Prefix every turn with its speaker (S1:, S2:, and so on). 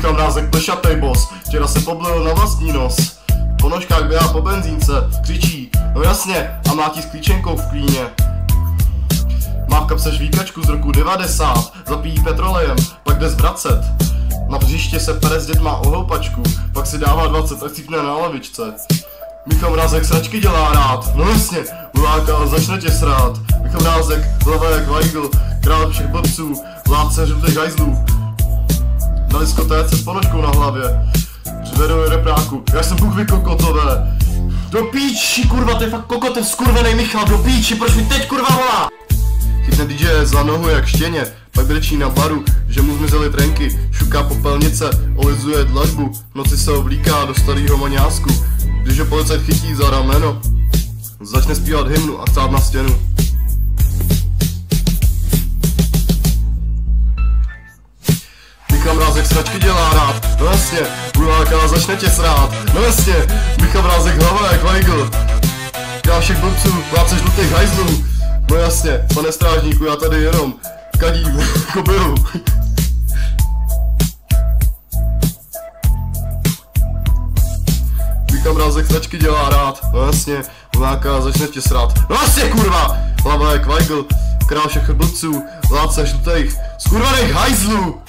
S1: Michal Mrázek plešatej boss, včera se poblil na vlastní nos. Po nožkách běhá po benzínce, křičí, no jasně, a mlátí s klíčenkou v klíně. Má v kapse žvíkačku z roku 90, zapíjí petrolejem, pak jde zvracet. Na břiště se pere s dětma o houpačku, pak si dává 20 a cípne na lavičce. Michal Mrázek sračky dělá rád, no jasně, uláká a začne tě srát. Michal Mrázek, hlava jak Weigl, král všech blbců, vládce žlutých hajzlů. Na diskotéce s ponožkou na hlavě, přivedou repráku, já jsem Bůh vy kokotové. Do píči, kurva, to je fakt kokotev skurvenej Michal, do píči, proč mi teď kurva volá? Chytne DJ za nohu jak štěně, pak brečí na baru, že mu zmizely trenky, šuká popelnice, olizuje dlažbu, v noci se oblíká do starýho maňásku. Když ho policajt chytí za rameno, začne zpívat hymnu a chcát na stěnu. Michal Mrázek sračky dělá rád, no jasně, uláká a začne tě srát, no jasně, Michal Mrázek hlava jak Weigl, král všech blbců, vládce žlutých hajzlů, no jasně, pane strážníku, já tady jenom kadím kobylu. Michal Mrázek sračky dělá rád, no jasně, uláká a začne tě srát, no jasně kurva, hlava jak Weigl, král všech blbců, vládce žlutých skurvených hajzlů.